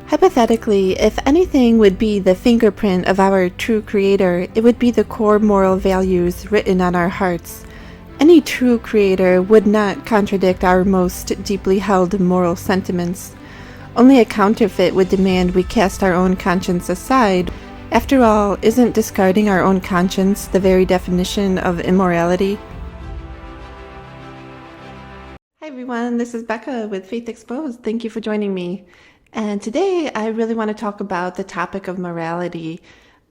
Hypothetically, if anything would be the fingerprint of our true creator, it would be the core moral values written on our hearts. Any true creator would not contradict our most deeply held moral sentiments. Only a counterfeit would demand we cast our own conscience aside. After all, isn't discarding our own conscience the very definition of immorality? Hi everyone, this is Becca with Faith Exposed. Thank you for joining me. And today I really want to talk about the topic of morality,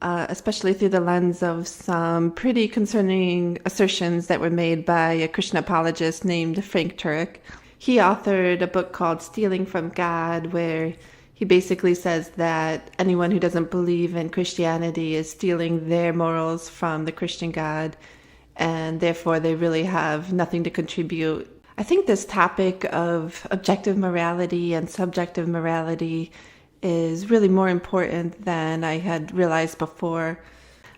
especially through the lens of some pretty concerning assertions that were made by a Christian apologist named Frank Turek. He authored a book called Stealing from God, where he basically says that anyone who doesn't believe in Christianity is stealing their morals from the Christian God, and therefore they really have nothing to contribute. I think this topic of objective morality and subjective morality is really more important than I had realized before.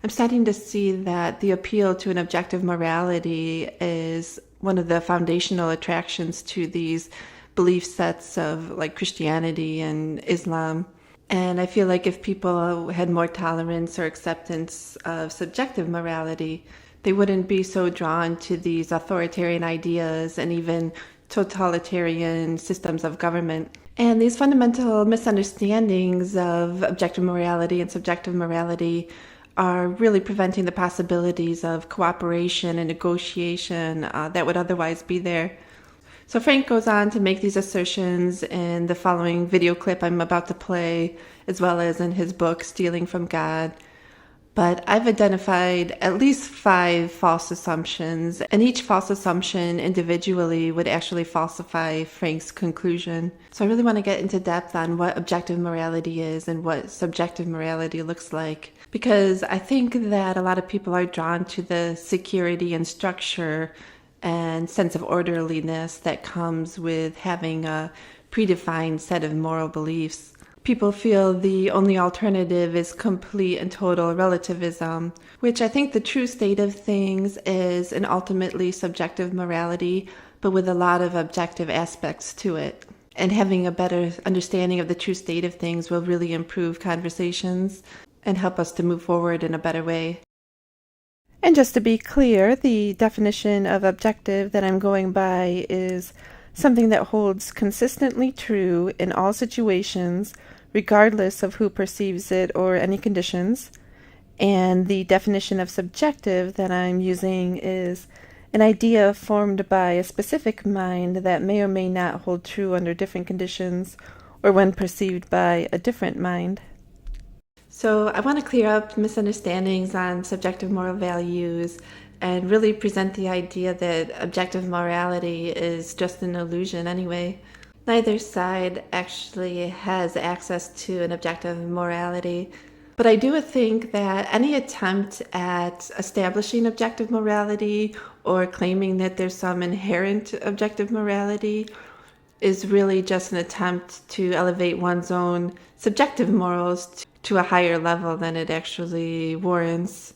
I'm starting to see that the appeal to an objective morality is one of the foundational attractions to these belief sets of like Christianity and Islam. And I feel like if people had more tolerance or acceptance of subjective morality, they wouldn't be so drawn to these authoritarian ideas and even totalitarian systems of government. And these fundamental misunderstandings of objective morality and subjective morality are really preventing the possibilities of cooperation and negotiation that would otherwise be there. So Frank goes on to make these assertions in the following video clip I'm about to play, as well as in his book, Stealing from God. But I've identified at least 5 false assumptions, and each false assumption individually would actually falsify Frank's conclusion. So I really want to get into depth on what objective morality is and what subjective morality looks like, because I think that a lot of people are drawn to the security and structure and sense of orderliness that comes with having a predefined set of moral beliefs. People feel the only alternative is complete and total relativism, which I think the true state of things is an ultimately subjective morality, but with a lot of objective aspects to it. And having a better understanding of the true state of things will really improve conversations and help us to move forward in a better way. And just to be clear, the definition of objective that I'm going by is something that holds consistently true in all situations, regardless of who perceives it or any conditions. And the definition of subjective that I'm using is an idea formed by a specific mind that may or may not hold true under different conditions or when perceived by a different mind. So I want to clear up misunderstandings on subjective moral values and really present the idea that objective morality is just an illusion anyway. Neither side actually has access to an objective morality, but I do think that any attempt at establishing objective morality or claiming that there's some inherent objective morality is really just an attempt to elevate one's own subjective morals to a higher level than it actually warrants.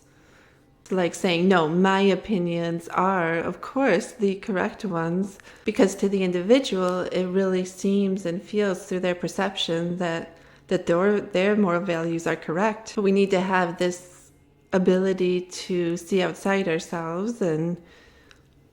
Like saying, no, my opinions are, of course, the correct ones, because to the individual, it really seems and feels through their perception that their moral values are correct. But we need to have this ability to see outside ourselves and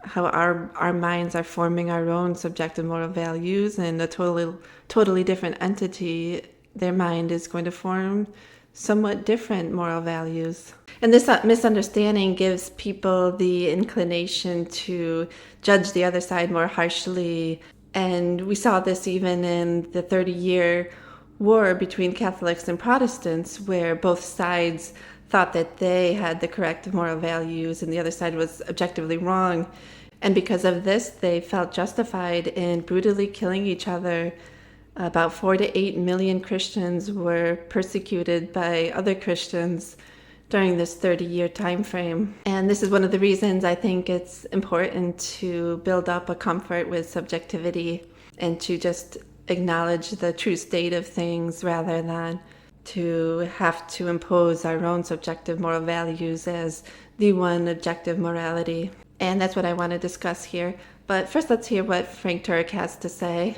how our minds are forming our own subjective moral values, and a totally different entity, their mind is going to form somewhat different moral values. And this misunderstanding gives people the inclination to judge the other side more harshly. And we saw this even in the 30-year war between Catholics and Protestants, where both sides thought that they had the correct moral values and the other side was objectively wrong. And because of this, they felt justified in brutally killing each other. About 4 to 8 million Christians were persecuted by other Christians during this 30-year time frame. And this is one of the reasons I think it's important to build up a comfort with subjectivity and to just acknowledge the true state of things rather than to have to impose our own subjective moral values as the one objective morality. And that's what I want to discuss here. But first, let's hear what Frank Turek has to say.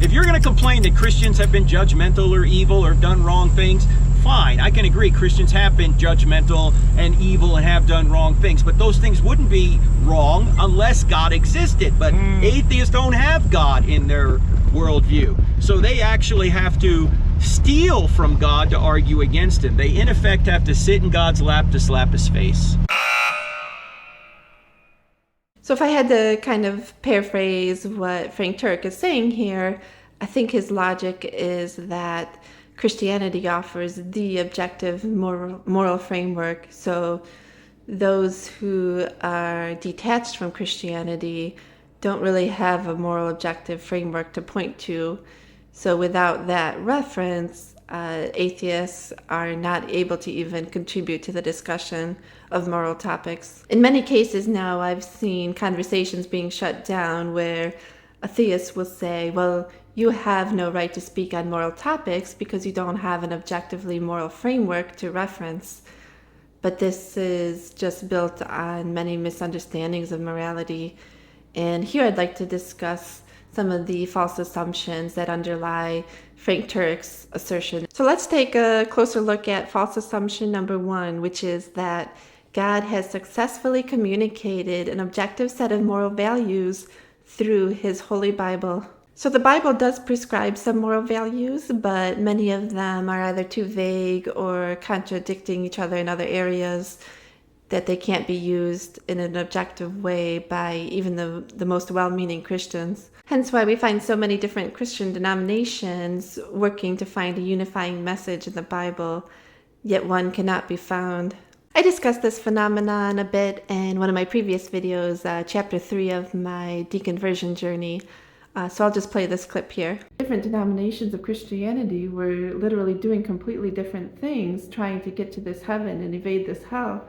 If you're going to complain that Christians have been judgmental or evil or done wrong things, fine, I can agree. Christians have been judgmental and evil and have done wrong things, but those things wouldn't be wrong unless God existed. But atheists don't have God in their worldview, so they actually have to steal from God to argue against him. They, in effect, have to sit in God's lap to slap his face. So if I had to kind of paraphrase what Frank Turek is saying here, I think his logic is that Christianity offers the objective moral framework. So those who are detached from Christianity don't really have a moral objective framework to point to. So without that reference, atheists are not able to even contribute to the discussion of moral topics. In many cases now, I've seen conversations being shut down where atheists will say, well, you have no right to speak on moral topics because you don't have an objectively moral framework to reference. But this is just built on many misunderstandings of morality. And here I'd like to discuss some of the false assumptions that underlie Frank Turek's assertion. So let's take a closer look at false assumption number 1, which is that God has successfully communicated an objective set of moral values through his Holy Bible. So the Bible does prescribe some moral values, but many of them are either too vague or contradicting each other in other areas that they can't be used in an objective way by even the most well-meaning Christians. Hence why we find so many different Christian denominations working to find a unifying message in the Bible, yet one cannot be found. I discussed this phenomenon a bit in one of my previous videos, chapter 3 of my deconversion journey. So I'll just play this clip here. Different denominations of Christianity were literally doing completely different things, trying to get to this heaven and evade this hell.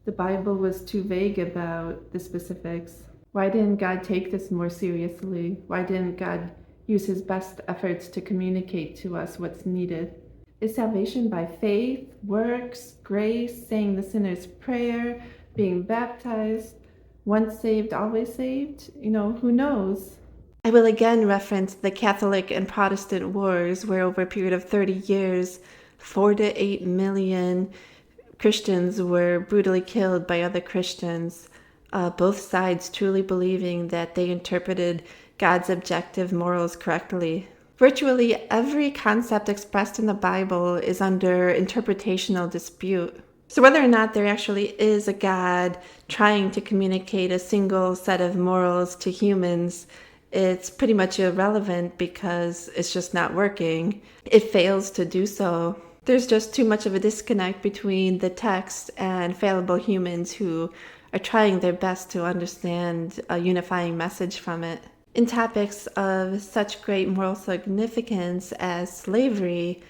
The Bible was too vague about the specifics. Why didn't God take this more seriously? Why didn't God use his best efforts to communicate to us what's needed? Is salvation by faith, works, grace, saying the sinner's prayer, being baptized, once saved, always saved? Who knows? I will again reference the Catholic and Protestant wars, where over a period of 30 years, 4 to 8 million Christians were brutally killed by other Christians, both sides truly believing that they interpreted God's objective morals correctly. Virtually every concept expressed in the Bible is under interpretational dispute. So whether or not there actually is a God trying to communicate a single set of morals to humans, it's pretty much irrelevant because it's just not working. It fails to do so. There's just too much of a disconnect between the text and fallible humans who are trying their best to understand a unifying message from it. In topics of such great moral significance as slavery,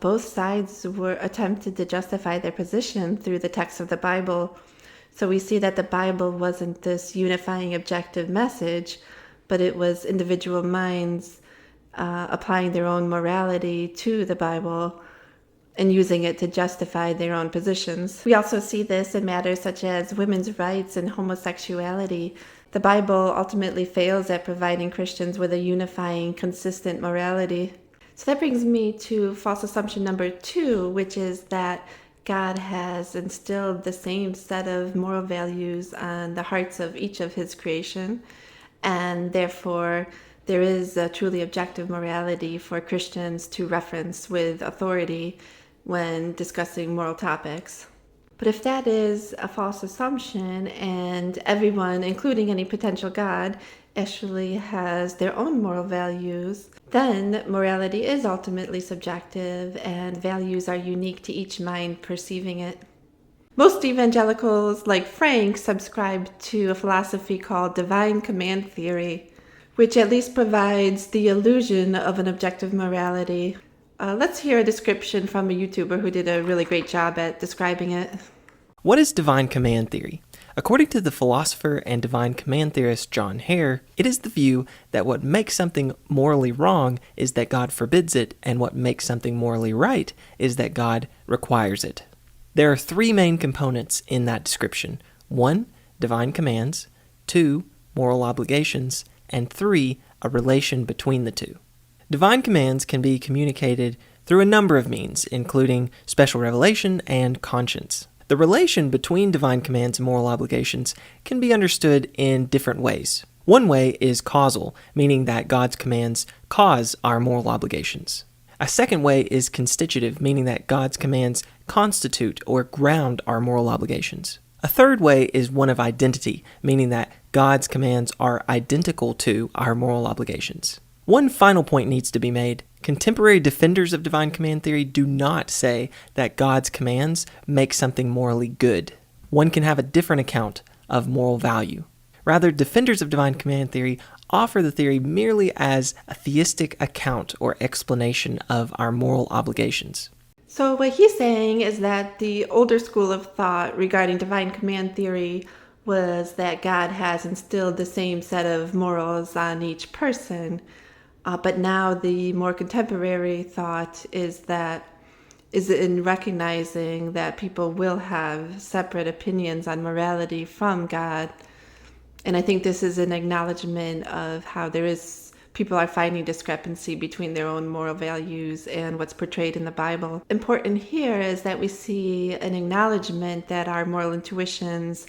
both sides were attempted to justify their position through the text of the Bible. So we see that the Bible wasn't this unifying objective message, but it was individual minds applying their own morality to the Bible and using it to justify their own positions. We also see this in matters such as women's rights and homosexuality. The Bible ultimately fails at providing Christians with a unifying, consistent morality. So that brings me to false assumption number 2, which is that God has instilled the same set of moral values on the hearts of each of his creation, and therefore there is a truly objective morality for Christians to reference with authority when discussing moral topics. But if that is a false assumption and everyone, including any potential God, actually has their own moral values, then morality is ultimately subjective and values are unique to each mind perceiving it. Most evangelicals, like Frank, subscribe to a philosophy called divine command theory, which at least provides the illusion of an objective morality. Let's hear a description from a YouTuber who did a really great job at describing it. What is divine command theory? According to the philosopher and divine command theorist John Hare, it is the view that what makes something morally wrong is that God forbids it, and what makes something morally right is that God requires it. There are 3 main components in that description. 1, divine commands. 2, moral obligations. and 3, a relation between the two. Divine commands can be communicated through a number of means, including special revelation and conscience. The relation between divine commands and moral obligations can be understood in different ways. One way is causal, meaning that God's commands cause our moral obligations. A second way is constitutive, meaning that God's commands constitute or ground our moral obligations. A third way is one of identity, meaning that God's commands are identical to our moral obligations. One final point needs to be made. Contemporary defenders of divine command theory do not say that God's commands make something morally good. One can have a different account of moral value. Rather, defenders of divine command theory offer the theory merely as a theistic account or explanation of our moral obligations. So what he's saying is that the older school of thought regarding divine command theory was that God has instilled the same set of morals on each person. But now the more contemporary thought is in recognizing that people will have separate opinions on morality from God. And I think this is an acknowledgement of how people are finding discrepancy between their own moral values and what's portrayed in the Bible. Important here is that we see an acknowledgement that our moral intuitions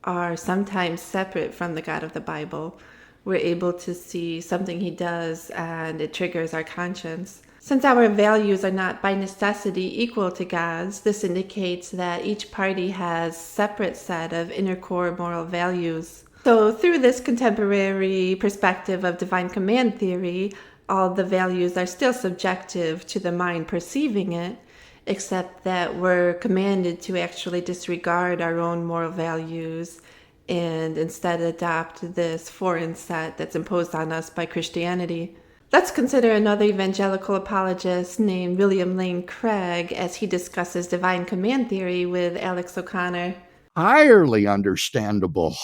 are sometimes separate from the God of the Bible. We're able to see something he does and it triggers our conscience. Since our values are not by necessity equal to God's, this indicates that each party has a separate set of inner core moral values. So through this contemporary perspective of divine command theory, all the values are still subjective to the mind perceiving it, except that we're commanded to actually disregard our own moral values and instead adopt this foreign set that's imposed on us by Christianity. Let's consider another evangelical apologist named William Lane Craig as he discusses divine command theory with Alex O'Connor. Entirely understandable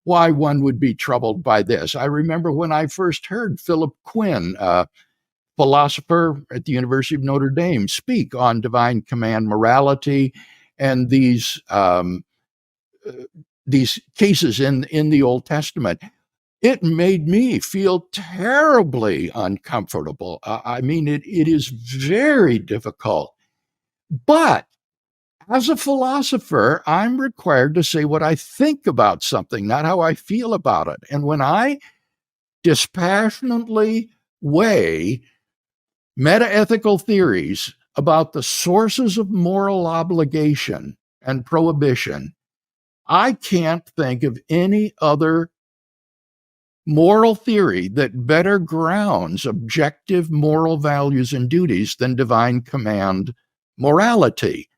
why one would be troubled by this. I remember when I first heard Philip Quinn, a philosopher at the University of Notre Dame, speak on divine command morality and these cases in the Old Testament. It made me feel terribly uncomfortable. It is very difficult. But as a philosopher, I'm required to say what I think about something, not how I feel about it. And when I dispassionately weigh metaethical theories about the sources of moral obligation and prohibition, I can't think of any other moral theory that better grounds objective moral values and duties than divine command morality.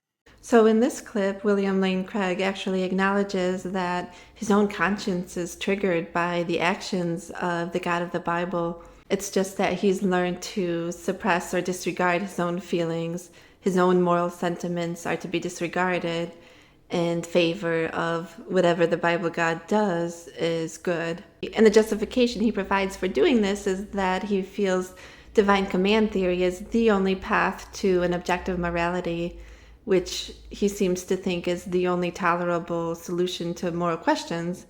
So in this clip, William Lane Craig actually acknowledges that his own conscience is triggered by the actions of the God of the Bible. It's just that he's learned to suppress or disregard his own feelings. His own moral sentiments are to be disregarded in favor of whatever the Bible God does is good. And the justification he provides for doing this is that he feels divine command theory is the only path to an objective morality, which he seems to think is the only tolerable solution to moral questions.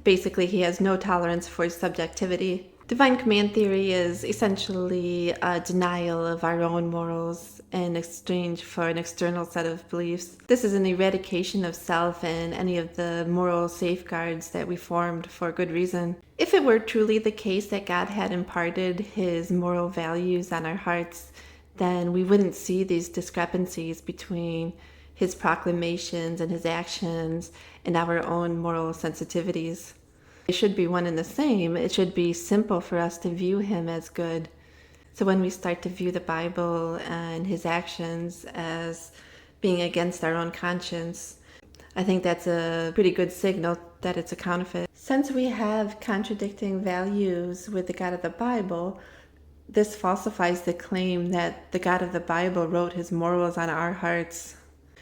Basically, he has no tolerance for subjectivity. Divine command theory is essentially a denial of our own morals in exchange for an external set of beliefs. This is an eradication of self and any of the moral safeguards that we formed for good reason. If it were truly the case that God had imparted his moral values on our hearts, then we wouldn't see these discrepancies between his proclamations and his actions and our own moral sensitivities. They should be one and the same. It should be simple for us to view him as good. So when we start to view the Bible and his actions as being against our own conscience, I think that's a pretty good signal that it's a counterfeit. Since we have contradicting values with the God of the Bible, this falsifies the claim that the God of the Bible wrote his morals on our hearts.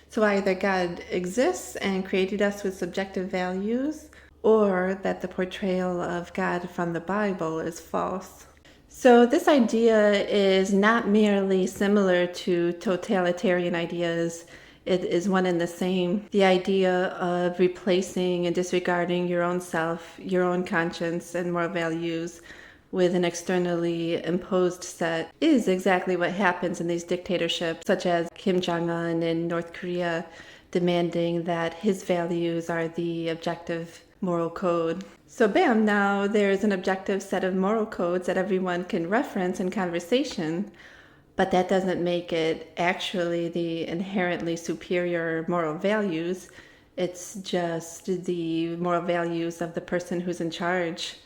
So either God exists and created us with subjective values, or that the portrayal of God from the Bible is false. So this idea is not merely similar to totalitarian ideas. It is one and the same. The idea of replacing and disregarding your own self, your own conscience and moral values with an externally imposed set is exactly what happens in these dictatorships, such as Kim Jong-un in North Korea, demanding that his values are the objective moral code. So bam, now there's an objective set of moral codes that everyone can reference in conversation, but that doesn't make it actually the inherently superior moral values. It's just the moral values of the person who's in charge.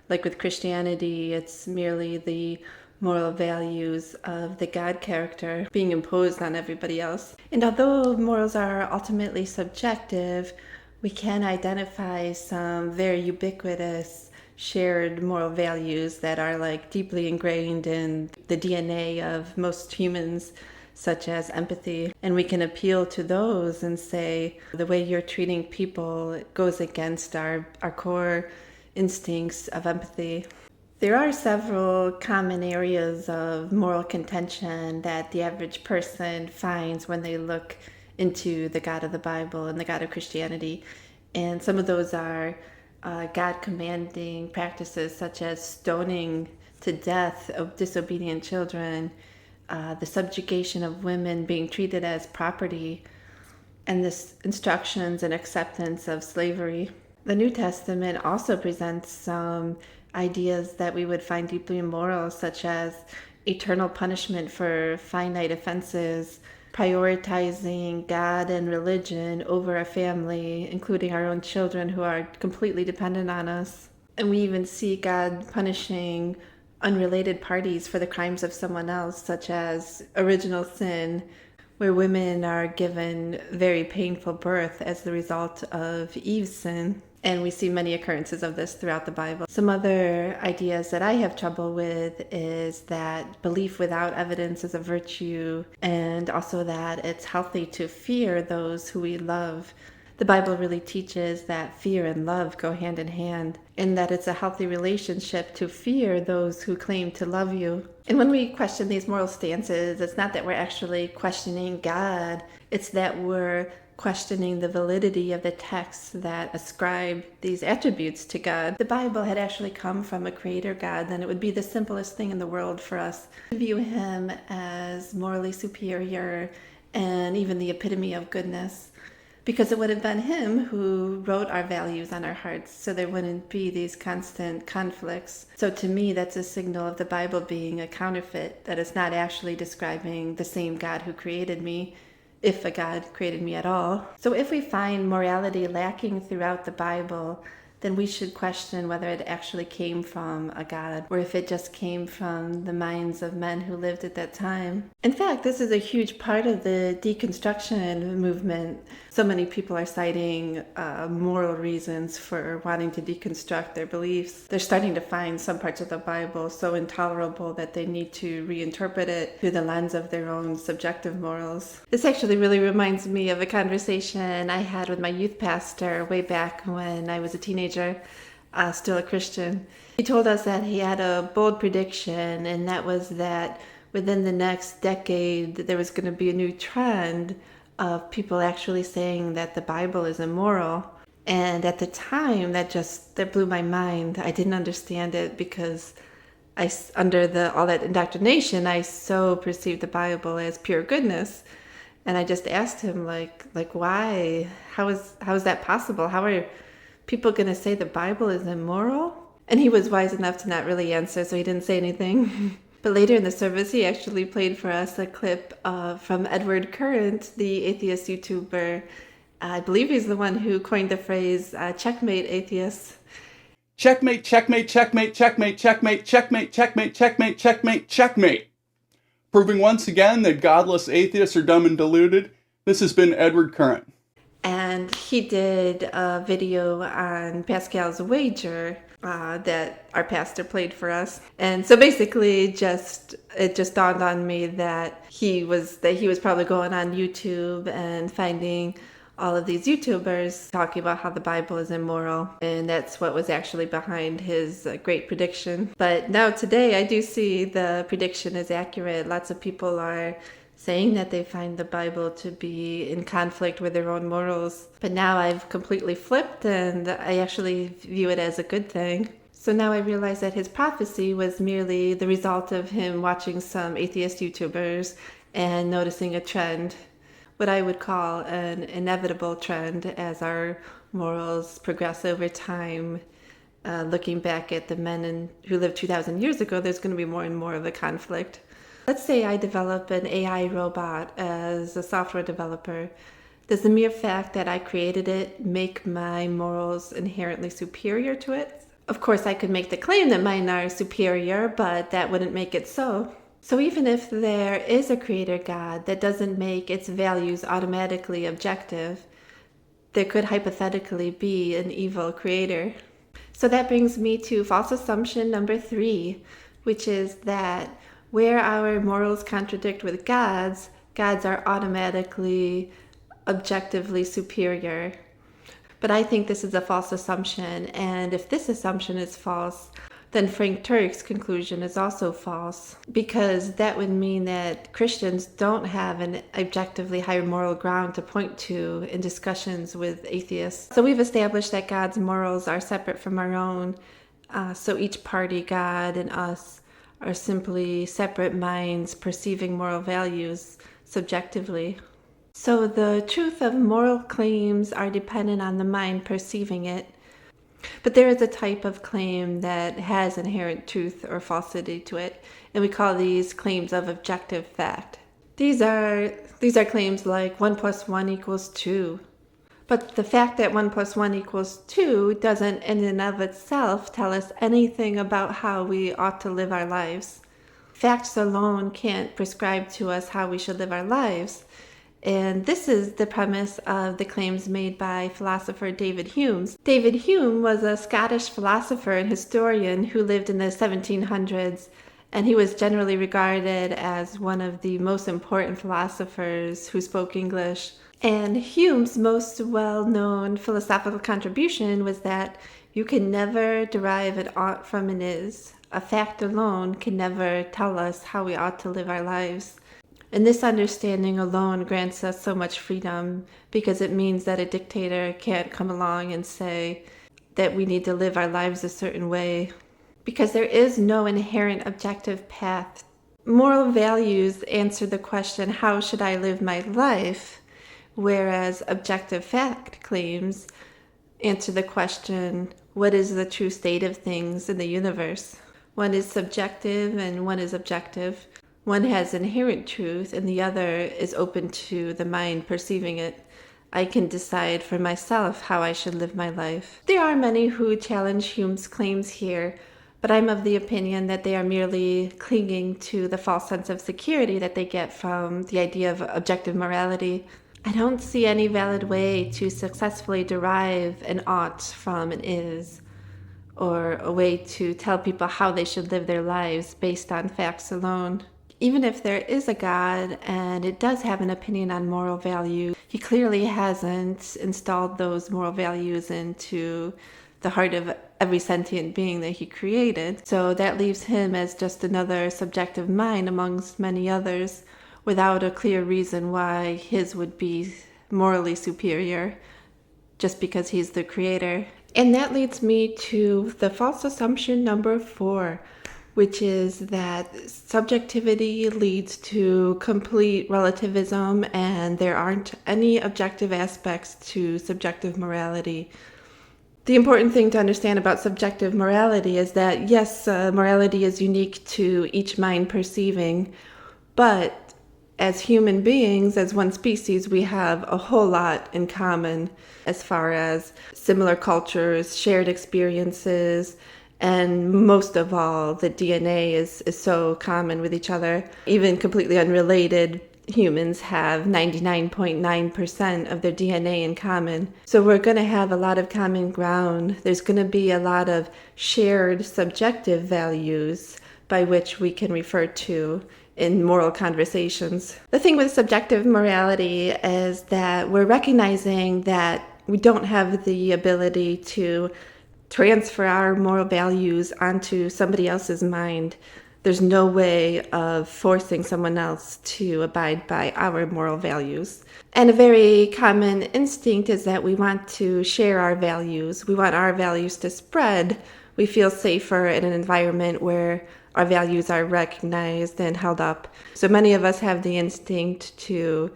Like with Christianity, it's merely the moral values of the God character being imposed on everybody else. And although morals are ultimately subjective, we can identify some very ubiquitous shared moral values that are like deeply ingrained in the DNA of most humans, such as empathy. And we can appeal to those and say, the way you're treating people goes against our core instincts of empathy. There are several common areas of moral contention that the average person finds when they look into the God of the Bible and the God of Christianity. And some of those are God commanding practices such as stoning to death of disobedient children, the subjugation of women being treated as property, and the instructions and acceptance of slavery. The New Testament also presents some ideas that we would find deeply immoral, such as eternal punishment for finite offenses, prioritizing God and religion over a family, including our own children who are completely dependent on us. And we even see God punishing unrelated parties for the crimes of someone else, such as original sin, where women are given very painful birth as the result of Eve's sin. And we see many occurrences of this throughout the Bible. Some other ideas that I have trouble with is that belief without evidence is a virtue, and also that it's healthy to fear those who we love. The Bible really teaches that fear and love go hand in hand, and that it's a healthy relationship to fear those who claim to love you. And when we question these moral stances, it's not that we're actually questioning God, it's that we're questioning the validity of the texts that ascribe these attributes to God. If the Bible had actually come from a creator God, then it would be the simplest thing in the world for us to view him as morally superior and even the epitome of goodness, because it would have been him who wrote our values on our hearts, so there wouldn't be these constant conflicts. So to me, that's a signal of the Bible being a counterfeit, that it's not actually describing the same God who created me, if a God created me at all. So if we find morality lacking throughout the Bible, then we should question whether it actually came from a God, or if it just came from the minds of men who lived at that time. In fact, this is a huge part of the deconstruction movement. So many people are citing moral reasons for wanting to deconstruct their beliefs. They're starting to find some parts of the Bible so intolerable that they need to reinterpret it through the lens of their own subjective morals. This actually really reminds me of a conversation I had with my youth pastor way back when I was a teenager, still a Christian. He told us that he had a bold prediction, and that was that within the next decade there was going to be a new trend of people actually saying that the Bible is immoral. And at the time, that blew my mind. I didn't understand it because under all that indoctrination, I so perceived the Bible as pure goodness. And I just asked him, like why? How is that possible? How are people going to say the Bible is immoral? And he was wise enough to not really answer, so he didn't say anything. But later in the service, he actually played for us a clip from Edward Current, the atheist YouTuber. I believe he's the one who coined the phrase, checkmate atheists. Checkmate, checkmate, checkmate, checkmate, checkmate, checkmate, checkmate, checkmate, checkmate, checkmate. Proving once again that godless atheists are dumb and deluded, this has been Edward Current. And he did a video on Pascal's wager that our pastor played for us. And so basically it just dawned on me that he was probably going on YouTube and finding all of these YouTubers talking about how the Bible is immoral, and that's what was actually behind his great prediction. But now today I do see the prediction is accurate. Lots of people are saying that they find the Bible to be in conflict with their own morals. But now I've completely flipped, and I actually view it as a good thing. So now I realize that his prophecy was merely the result of him watching some atheist YouTubers and noticing a trend, what I would call an inevitable trend as our morals progress over time. Looking back at the men who lived 2,000 years ago, there's going to be more and more of a conflict. Let's say I develop an AI robot as a software developer. Does the mere fact that I created it make my morals inherently superior to it? Of course, I could make the claim that mine are superior, but that wouldn't make it so. So even if there is a creator God, that doesn't make its values automatically objective. There could hypothetically be an evil creator. So that brings me to false assumption number 3, which is that where our morals contradict with God's, God's are automatically objectively superior. But I think this is a false assumption, and if this assumption is false, then Frank Turek's conclusion is also false, because that would mean that Christians don't have an objectively higher moral ground to point to in discussions with atheists. So we've established that God's morals are separate from our own, so each party, God and us, are simply separate minds perceiving moral values subjectively. So the truth of moral claims are dependent on the mind perceiving it. But there is a type of claim that has inherent truth or falsity to it, and we call these claims of objective fact. These are claims like 1 + 1 = 2. But the fact that 1 + 1 = 2 doesn't in and of itself tell us anything about how we ought to live our lives. Facts alone can't prescribe to us how we should live our lives. And this is the premise of the claims made by philosopher David Hume. David Hume was a Scottish philosopher and historian who lived in the 1700s, and he was generally regarded as one of the most important philosophers who spoke English. And Hume's most well-known philosophical contribution was that you can never derive an ought from an is. A fact alone can never tell us how we ought to live our lives. And this understanding alone grants us so much freedom, because it means that a dictator can't come along and say that we need to live our lives a certain way, because there is no inherent objective path. Moral values answer the question, how should I live my life? Whereas objective fact claims answer the question, what is the true state of things in the universe? One is subjective and one is objective. One has inherent truth and the other is open to the mind perceiving it. I can decide for myself how I should live my life. There are many who challenge Hume's claims here, but I'm of the opinion that they are merely clinging to the false sense of security that they get from the idea of objective morality. I don't see any valid way to successfully derive an ought from an is, or a way to tell people how they should live their lives based on facts alone. Even if there is a God and it does have an opinion on moral value, he clearly hasn't installed those moral values into the heart of every sentient being that he created. So that leaves him as just another subjective mind amongst many others, without a clear reason why his would be morally superior, just because he's the creator. And that leads me to the false assumption number 4, which is that subjectivity leads to complete relativism and there aren't any objective aspects to subjective morality. The important thing to understand about subjective morality is that, yes, morality is unique to each mind perceiving, but as human beings, as one species, we have a whole lot in common as far as similar cultures, shared experiences, and most of all, the DNA is so common with each other. Even completely unrelated humans have 99.9% of their DNA in common. So we're going to have a lot of common ground. There's going to be a lot of shared subjective values by which we can refer to in moral conversations. The thing with subjective morality is that we're recognizing that we don't have the ability to transfer our moral values onto somebody else's mind. There's no way of forcing someone else to abide by our moral values. And a very common instinct is that we want to share our values. We want our values to spread. We feel safer in an environment where our values are recognized and held up. So many of us have the instinct to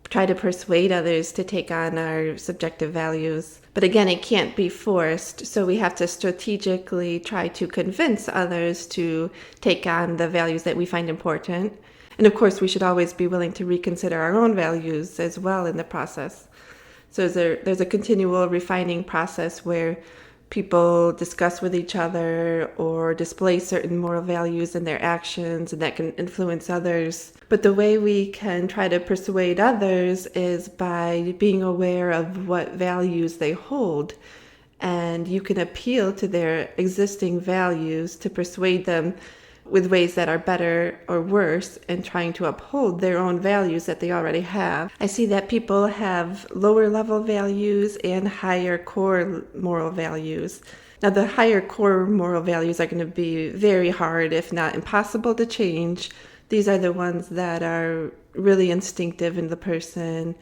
try to persuade others to take on our subjective values. But again, it can't be forced, so we have to strategically try to convince others to take on the values that we find important. And of course, we should always be willing to reconsider our own values as well in the process. So there's a continual refining process where people discuss with each other or display certain moral values in their actions, and that can influence others. But the way we can try to persuade others is by being aware of what values they hold. And you can appeal to their existing values to persuade them with ways that are better or worse and trying to uphold their own values that they already have. I see that people have lower level values and higher core moral values. Now, the higher core moral values are going to be very hard, if not impossible, to change. These are the ones that are really instinctive in the person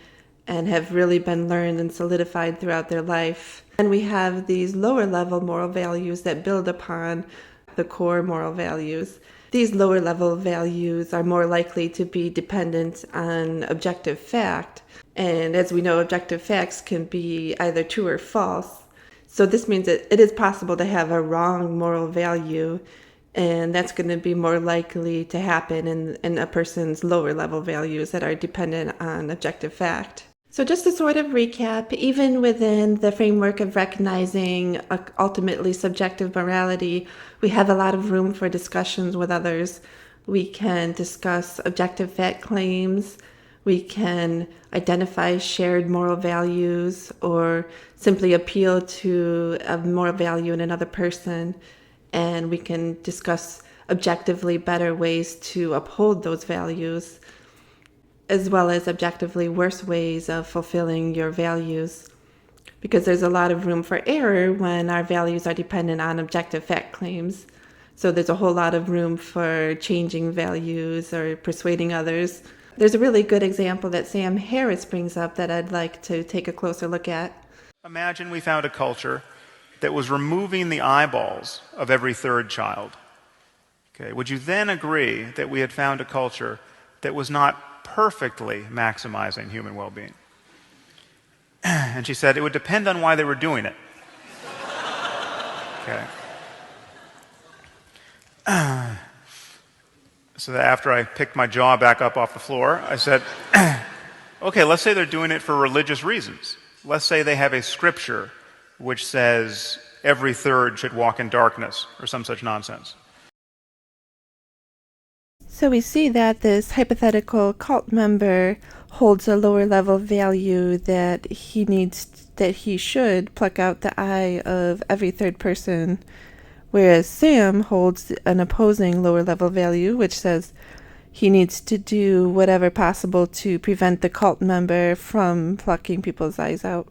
and have really been learned and solidified throughout their life. And we have these lower level moral values that build upon the core moral values. These lower level values are more likely to be dependent on objective fact. And as we know, objective facts can be either true or false. So this means that it is possible to have a wrong moral value, and that's going to be more likely to happen in a person's lower level values that are dependent on objective fact. So just to sort of recap, even within the framework of recognizing ultimately subjective morality, we have a lot of room for discussions with others. We can discuss objective fact claims. We can identify shared moral values or simply appeal to a moral value in another person. And we can discuss objectively better ways to uphold those values, as well as objectively worse ways of fulfilling your values. Because there's a lot of room for error when our values are dependent on objective fact claims. So there's a whole lot of room for changing values or persuading others. There's a really good example that Sam Harris brings up that I'd like to take a closer look at. Imagine we found a culture that was removing the eyeballs of every third child. Okay, would you then agree that we had found a culture that was not perfectly maximizing human well-being? And she said it would depend on why they were doing it. Okay. So that after I picked my jaw back up off the floor, I said, okay, let's say they're doing it for religious reasons. Let's say they have a scripture which says every third should walk in darkness or some such nonsense. So we see that this hypothetical cult member holds a lower level value that he should pluck out the eye of every third person, whereas Sam holds an opposing lower level value which says he needs to do whatever possible to prevent the cult member from plucking people's eyes out.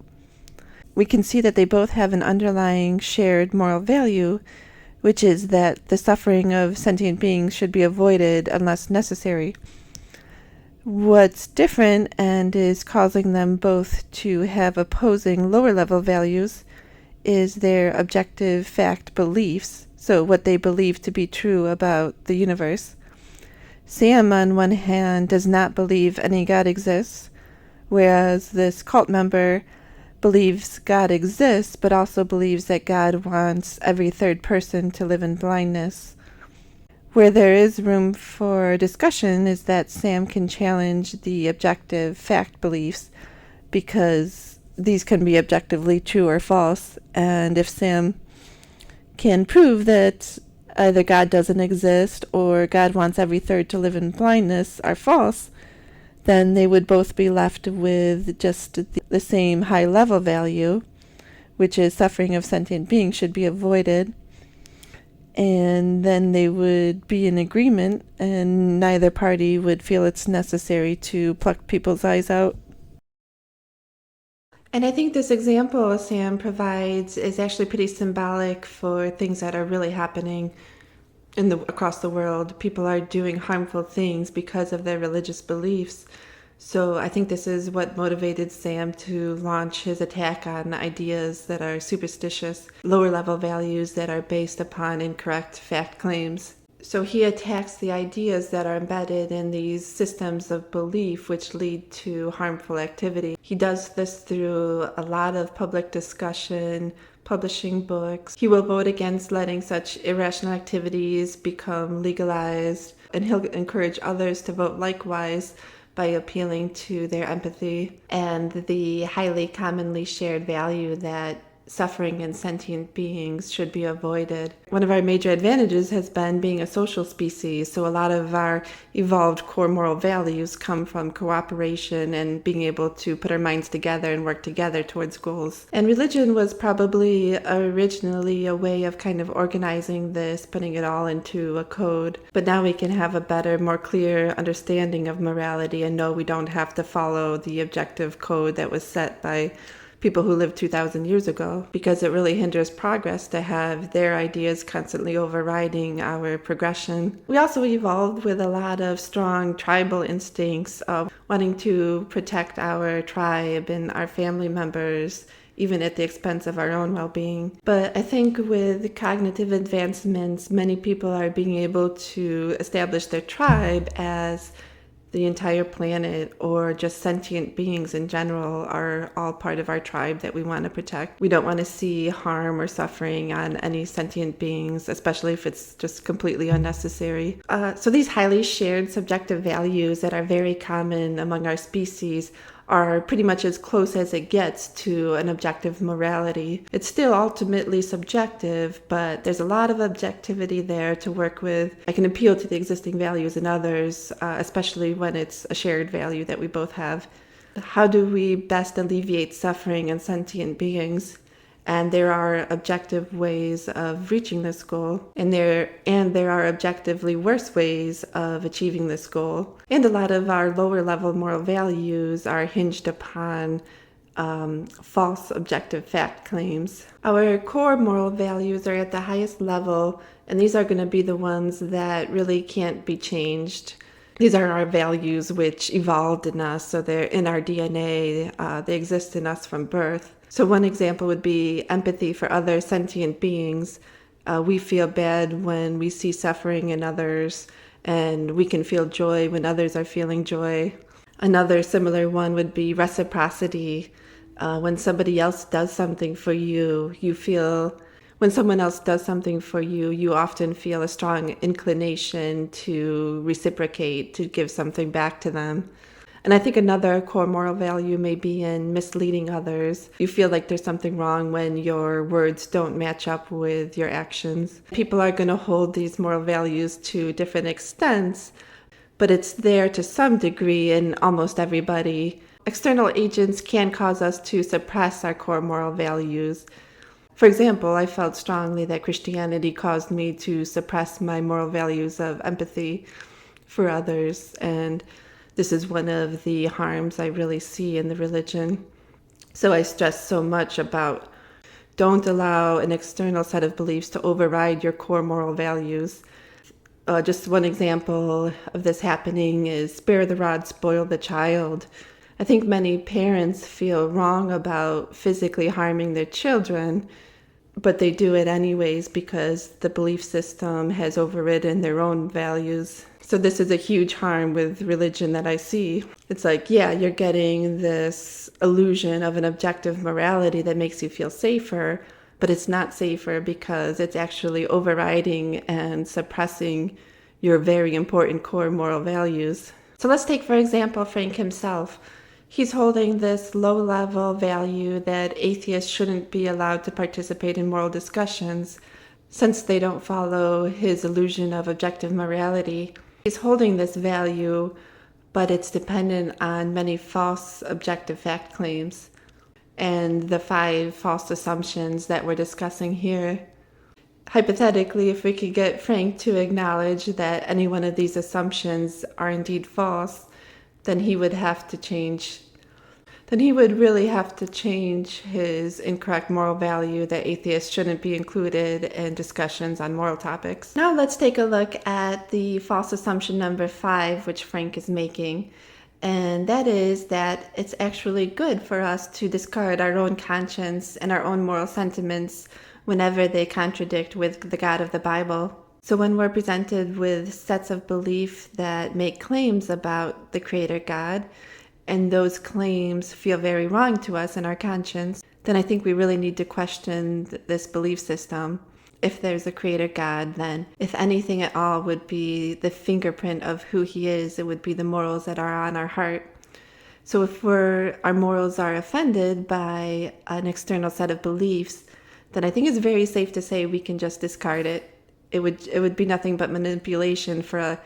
We can see that they both have an underlying shared moral value, which is that the suffering of sentient beings should be avoided unless necessary. What's different and is causing them both to have opposing lower-level values is their objective fact beliefs, so what they believe to be true about the universe. Sam, on one hand, does not believe any God exists, whereas this cult member believes God exists, but also believes that God wants every third person to live in blindness. Where there is room for discussion is that Sam can challenge the objective fact beliefs because these can be objectively true or false, and if Sam can prove that either God doesn't exist or God wants every third to live in blindness are false, then they would both be left with just the same high-level value, which is suffering of sentient beings should be avoided. And then they would be in agreement, and neither party would feel it's necessary to pluck people's eyes out. And I think this example Sam provides is actually pretty symbolic for things that are really happening. across the world, people are doing harmful things because of their religious beliefs. So I think this is what motivated Sam to launch his attack on ideas that are superstitious, lower level values that are based upon incorrect fact claims. So he attacks the ideas that are embedded in these systems of belief which lead to harmful activity. He does this through a lot of public discussion, publishing books. He will vote against letting such irrational activities become legalized, and he'll encourage others to vote likewise by appealing to their empathy and the highly commonly shared value that suffering and sentient beings should be avoided. One of our major advantages has been being a social species, so a lot of our evolved core moral values come from cooperation and being able to put our minds together and work together towards goals. And religion was probably originally a way of kind of organizing this, putting it all into a code. But now we can have a better, more clear understanding of morality and know we don't have to follow the objective code that was set by people who lived 2,000 years ago, because it really hinders progress to have their ideas constantly overriding our progression. We also evolved with a lot of strong tribal instincts of wanting to protect our tribe and our family members, even at the expense of our own well-being. But I think with cognitive advancements, many people are being able to establish their tribe as the entire planet or just sentient beings in general are all part of our tribe that we want to protect. We don't want to see harm or suffering on any sentient beings, especially if it's just completely unnecessary. So these highly shared subjective values that are very common among our species are pretty much as close as it gets to an objective morality. It's still ultimately subjective, but there's a lot of objectivity there to work with. I can appeal to the existing values in others, especially when it's a shared value that we both have. How do we best alleviate suffering in sentient beings? And there are objective ways of reaching this goal, and there are objectively worse ways of achieving this goal. And a lot of our lower level moral values are hinged upon false objective fact claims. Our core moral values are at the highest level, and these are going to be the ones that really can't be changed. These are our values which evolved in us, so they're in our DNA, they exist in us from birth. So one example would be empathy for other sentient beings. We feel bad when we see suffering in others, and we can feel joy when others are feeling joy. Another similar one would be reciprocity. When somebody else does something for you, when someone else does something for you, you often feel a strong inclination to reciprocate, to give something back to them. And I think another core moral value may be in misleading others. You feel like there's something wrong when your words don't match up with your actions. People are going to hold these moral values to different extents, but it's there to some degree in almost everybody. External agents can cause us to suppress our core moral values. For example, I felt strongly that Christianity caused me to suppress my moral values of empathy for others, and this is one of the harms I really see in the religion. So I stress so much about don't allow an external set of beliefs to override your core moral values. Just one example of this happening is spare the rod, spoil the child. I think many parents feel wrong about physically harming their children, but they do it anyways because the belief system has overridden their own values. So this is a huge harm with religion that I see. It's like, yeah, you're getting this illusion of an objective morality that makes you feel safer, but it's not safer because it's actually overriding and suppressing your very important core moral values. So let's take, for example, Frank himself. He's holding this low-level value that atheists shouldn't be allowed to participate in moral discussions since they don't follow his illusion of objective morality. He's holding this value, but it's dependent on many false objective fact claims and the 5 false assumptions that we're discussing here. Hypothetically, if we could get Frank to acknowledge that any one of these assumptions are indeed false, then he would have to change then he would really have to change his incorrect moral value that atheists shouldn't be included in discussions on moral topics. Now let's take a look at the false assumption number 5, which Frank is making. And that is that it's actually good for us to discard our own conscience and our own moral sentiments whenever they contradict with the God of the Bible. So when we're presented with sets of belief that make claims about the Creator God, and those claims feel very wrong to us in our conscience, then I think we really need to question this belief system. If there's a Creator God, then if anything at all would be the fingerprint of who He is, it would be the morals that are on our heart. So if our morals are offended by an external set of beliefs, then I think it's very safe to say we can just discard it. It would be nothing but manipulation for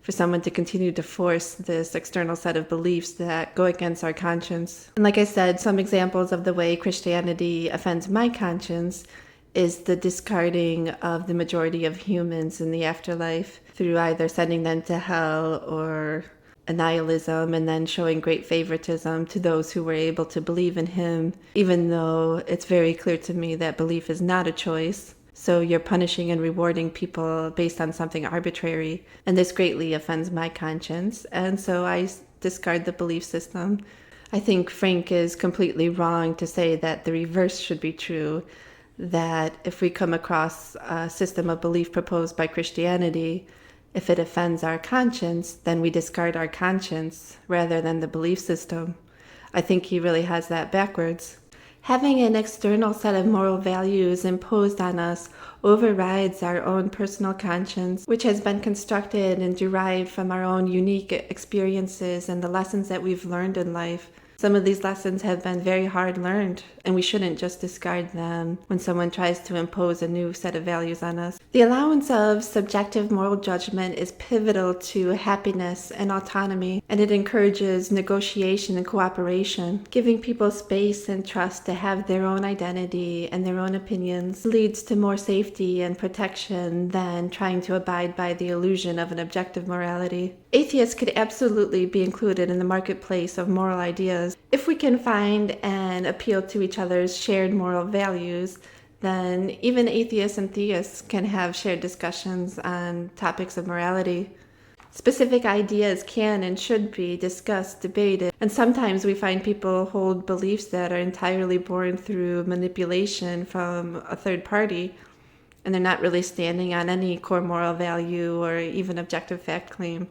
someone to continue to force this external set of beliefs that go against our conscience. And like I said, some examples of the way Christianity offends my conscience is the discarding of the majority of humans in the afterlife through either sending them to hell or annihilism, and then showing great favoritism to those who were able to believe in Him, even though it's very clear to me that belief is not a choice. So you're punishing and rewarding people based on something arbitrary, and this greatly offends my conscience, and so I discard the belief system. I think Frank is completely wrong to say that the reverse should be true, that if we come across a system of belief proposed by Christianity, if it offends our conscience, then we discard our conscience rather than the belief system. I think he really has that backwards. Having an external set of moral values imposed on us overrides our own personal conscience, which has been constructed and derived from our own unique experiences and the lessons that we've learned in life. Some of these lessons have been very hard learned, and we shouldn't just discard them when someone tries to impose a new set of values on us. The allowance of subjective moral judgment is pivotal to happiness and autonomy, and it encourages negotiation and cooperation. Giving people space and trust to have their own identity and their own opinions leads to more safety and protection than trying to abide by the illusion of an objective morality. Atheists could absolutely be included in the marketplace of moral ideas. If we can find and appeal to each other's shared moral values, then even atheists and theists can have shared discussions on topics of morality. Specific ideas can and should be discussed, debated, and sometimes we find people hold beliefs that are entirely born through manipulation from a third party, and they're not really standing on any core moral value or even objective fact claim.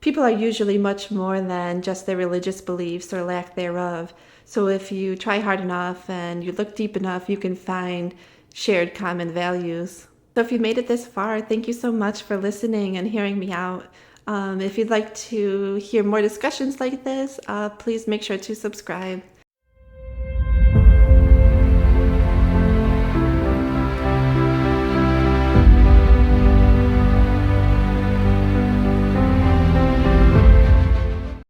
People are usually much more than just their religious beliefs or lack thereof. So if you try hard enough and you look deep enough, you can find shared common values. So if you made it this far, thank you so much for listening and hearing me out. If you'd like to hear more discussions like this, please make sure to subscribe.